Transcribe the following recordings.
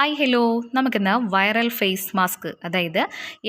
Hi hello, നമുക്കിന്ന് viral face mask, അതായത്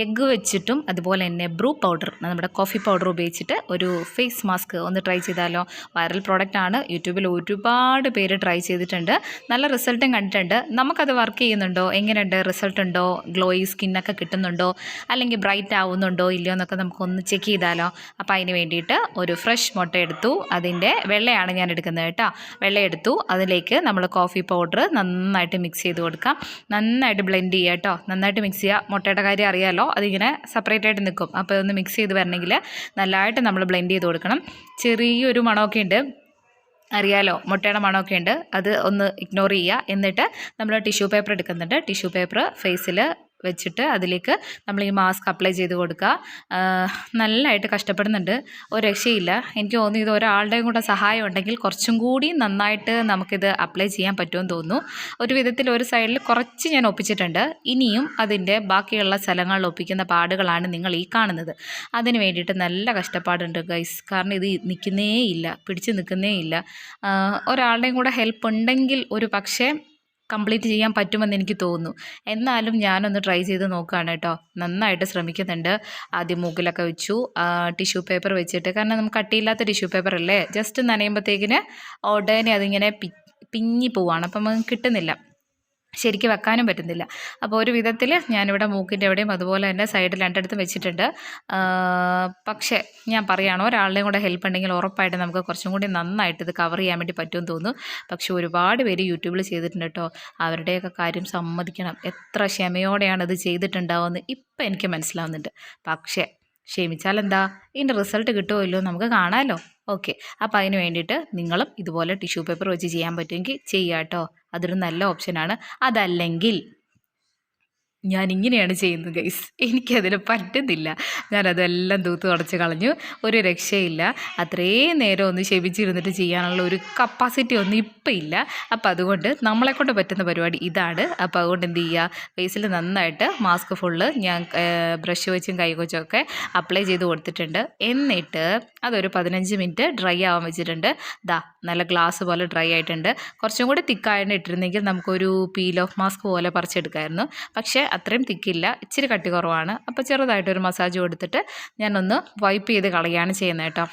egg വെച്ചിട്ടും അതുപോലെ തന്നെ ബ്രൂ പൗഡർ, നമ്മുടെ കോഫി പൗഡർ ഉപയോഗിച്ചിട്ട് ഒരു ഫേസ് മാസ്ക് ഒന്ന് ട്രൈ ചെയ്താലോ? വൈറൽ പ്രോഡക്റ്റ് ആണ്. യൂട്യൂബിൽ ഒരുപാട് പേര് ട്രൈ ചെയ്തിട്ടുണ്ട്, നല്ല റിസൾട്ടും കണ്ടിട്ടുണ്ട്. നമുക്കത് വർക്ക് ചെയ്യുന്നുണ്ടോ, എങ്ങനെയുണ്ട്, റിസൾട്ട് ഉണ്ടോ, ഗ്ലോയി സ്കിന്നൊക്കെ കിട്ടുന്നുണ്ടോ, അല്ലെങ്കിൽ ബ്രൈറ്റ് ആവുന്നുണ്ടോ ഇല്ലയോ എന്നൊക്കെ നമുക്കൊന്ന് ചെക്ക് ചെയ്താലോ? അപ്പോൾ അതിന് വേണ്ടിയിട്ട് ഒരു ഫ്രഷ് മുട്ട എടുത്തു, അതിൻ്റെ വെള്ളയാണ് ഞാൻ എടുക്കുന്നത് കേട്ടോ. വെള്ള എടുത്തു, അതിലേക്ക് നമ്മൾ കോഫി പൗഡർ നന്നായിട്ട് മിക്സ് ചെയ്ത് കൊടുക്കാം. നന്നായിട്ട് ബ്ലെൻഡ് ചെയ്യുക കേട്ടോ. നന്നായിട്ട് മിക്സ് ചെയ്യുക. മുട്ടയുടെ കാര്യം അറിയാമല്ലോ, അതിങ്ങനെ സെപ്പറേറ്റ് ആയിട്ട് നിൽക്കും. അപ്പോൾ ഒന്ന് മിക്സ് ചെയ്ത് വരണമെങ്കിൽ നല്ലതായിട്ട് നമ്മൾ ബ്ലെൻഡ് ചെയ്ത് കൊടുക്കണം. ചെറിയൊരു മണമൊക്കെ ഉണ്ട്, അറിയാലോ, മുട്ടയുടെ മണമൊക്കെ ഉണ്ട്. അത് ഒന്ന് ഇഗ്നോർ ചെയ്യുക. എന്നിട്ട് നമ്മൾ ടിഷ്യൂ പേപ്പർ എടുക്കുന്നുണ്ട്. ടിഷ്യൂ പേപ്പർ ഫേസിൽ വെച്ചിട്ട് അതിലേക്ക് നമ്മൾ ഈ മാസ്ക് അപ്ലൈ ചെയ്ത് കൊടുക്കുക. നല്ലതായിട്ട് കഷ്ടപ്പെടുന്നുണ്ട്, ഒരു രക്ഷയില്ല. എനിക്ക് തോന്നുന്നു ഇത് ഒരാളുടെയും കൂടെ സഹായം ഉണ്ടെങ്കിൽ കുറച്ചും കൂടി നന്നായിട്ട് നമുക്കിത് അപ്ലൈ ചെയ്യാൻ പറ്റുമെന്ന് തോന്നുന്നു. ഒരു വിധത്തിൽ ഒരു സൈഡിൽ കുറച്ച് ഞാൻ ഒപ്പിച്ചിട്ടുണ്ട്. ഇനിയും അതിൻ്റെ ബാക്കിയുള്ള സ്ഥലങ്ങളിൽ ഒപ്പിക്കുന്ന പാടുകളാണ് നിങ്ങൾ ഈ കാണുന്നത്. അതിന് വേണ്ടിയിട്ട് നല്ല കഷ്ടപ്പാടുണ്ട് ഗൈസ്. കാരണം ഇത് നിൽക്കുന്നേ ഇല്ല, പിടിച്ച് നിൽക്കുന്നേ ഇല്ല. ഒരാളുടെയും കൂടെ ഹെൽപ്പ് ഉണ്ടെങ്കിൽ ഒരു പക്ഷേ കംപ്ലീറ്റ് ചെയ്യാൻ പറ്റുമെന്ന് എനിക്ക് തോന്നുന്നു. എന്നാലും ഞാനൊന്ന് ട്രൈ ചെയ്ത് നോക്കുകയാണ് കേട്ടോ. നന്നായിട്ട് ശ്രമിക്കുന്നുണ്ട്. ആദ്യം മൂക്കിലൊക്കെ വെച്ചു, ടിഷ്യൂ പേപ്പർ വെച്ചിട്ട്, കാരണം നമുക്ക് കട്ടിയില്ലാത്ത ടിഷ്യൂ പേപ്പർ അല്ലേ, ജസ്റ്റ് നനയുമ്പോഴത്തേക്കിന് ഉടനെ അതിങ്ങനെ പിഞ്ഞി പോവാണ്. അപ്പം നമുക്ക് കിട്ടുന്നില്ല, ശരിക്കും വെക്കാനും പറ്റുന്നില്ല. അപ്പോൾ ഒരു വിധത്തിൽ ഞാനിവിടെ മൂക്കിൻ്റെ എവിടെയും അതുപോലെ തന്നെ സൈഡിൽ രണ്ടിടത്തും വെച്ചിട്ടുണ്ട്. പക്ഷേ ഞാൻ പറയുകയാണ്, ഒരാളുടെയും കൂടെ ഹെൽപ്പ് ഉണ്ടെങ്കിൽ ഉറപ്പായിട്ട് നമുക്ക് കുറച്ചും കൂടി നന്നായിട്ട് ഇത് കവർ ചെയ്യാൻ വേണ്ടി പറ്റുമെന്ന് തോന്നുന്നു. പക്ഷേ ഒരുപാട് പേര് യൂട്യൂബിൽ ചെയ്തിട്ടുണ്ട് കേട്ടോ. അവരുടെയൊക്കെ കാര്യം സമ്മതിക്കണം, എത്ര ക്ഷമയോടെയാണ് ഇത് ചെയ്തിട്ടുണ്ടാവുമെന്ന് ഇപ്പം എനിക്ക് മനസ്സിലാവുന്നുണ്ട്. പക്ഷേ ക്ഷമിച്ചാൽ എന്താ, ഇതിൻ്റെ റിസൾട്ട് കിട്ടുമല്ലോ, നമുക്ക് കാണാമല്ലോ. ഓക്കെ, അപ്പോൾ അതിന് വേണ്ടിയിട്ട് നിങ്ങളും ഇതുപോലെ ടിഷ്യൂ പേപ്പർ വെച്ച് ചെയ്യാൻ പറ്റുമെങ്കിൽ ചെയ്യുക കേട്ടോ. അതൊരു നല്ല ഓപ്ഷനാണ്. അതല്ലെങ്കിൽ ഞാൻ ഇങ്ങനെയാണ് ചെയ്യുന്നത് ഗൈസ്, എനിക്കതിന് പറ്റുന്നില്ല. ഞാനതെല്ലാം തൂത്ത് തുടച്ച് കളഞ്ഞു, ഒരു രക്ഷയില്ല. അത്രയും നേരം ഒന്ന് ക്ഷമിച്ചിരുന്നിട്ട് ചെയ്യാനുള്ള ഒരു കപ്പാസിറ്റി ഒന്നും ഇപ്പം ഇല്ല. അപ്പം അതുകൊണ്ട് നമ്മളെക്കൊണ്ട് പറ്റുന്ന പരിപാടി ഇതാണ്. അപ്പോൾ അതുകൊണ്ട് എന്ത് ചെയ്യുക, ഫേസിൽ നന്നായിട്ട് മാസ്ക് ഫുള്ള് ഞാൻ ബ്രഷ് വെച്ചും കൈ കൊച്ചുമൊക്കെ അപ്ലൈ ചെയ്ത് കൊടുത്തിട്ടുണ്ട്. എന്നിട്ട് അതൊരു 15 മിനിറ്റ് ഡ്രൈ ആവാൻ വെച്ചിട്ടുണ്ട്. നല്ല ഗ്ലാസ് പോലെ ഡ്രൈ ആയിട്ടുണ്ട്. കുറച്ചും കൂടി തിക്കായിട്ട് ഇട്ടിരുന്നെങ്കിൽ നമുക്കൊരു പീൽ ഓഫ് മാസ്ക് പോലെ പറിച്ചെടുക്കാമായിരുന്നു. പക്ഷേ അത്രയും തിക്കില്ല, ഇച്ചിരി കട്ടി കുറവാണ്. അപ്പോൾ ചെറുതായിട്ടൊരു മസാജ് കൊടുത്തിട്ട് ഞാനൊന്ന് വൈപ്പ് ചെയ്ത് കളയുകയാണ് ചെയ്യുന്നത് കേട്ടോ.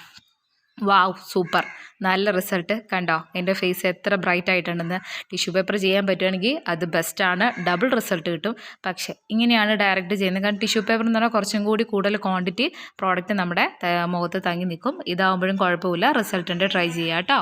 വാവ്, സൂപ്പർ, നല്ല റിസൾട്ട് കണ്ടോ. എൻ്റെ ഫേസ് എത്ര ബ്രൈറ്റ് ആയിട്ടുണ്ടെന്ന്. ടിഷ്യൂ പേപ്പർ ചെയ്യാൻ പറ്റുകയാണെങ്കിൽ അത് ബെസ്റ്റാണ്, ഡബിൾ റിസൾട്ട് കിട്ടും. പക്ഷേ ഇങ്ങനെയാണ് ഡയറക്റ്റ് ചെയ്യുന്നത്. കാരണം ടിഷ്യൂ പേപ്പർ എന്ന് പറഞ്ഞാൽ കുറച്ചും കൂടി കൂടുതൽ ക്വാണ്ടിറ്റി പ്രോഡക്റ്റ് നമ്മുടെ മുഖത്ത് തങ്ങി നിൽക്കും. ഇതാവുമ്പോഴും കുഴപ്പമില്ല, റിസൾട്ട് ഉണ്ട്, ട്രൈ ചെയ്യാം കേട്ടോ.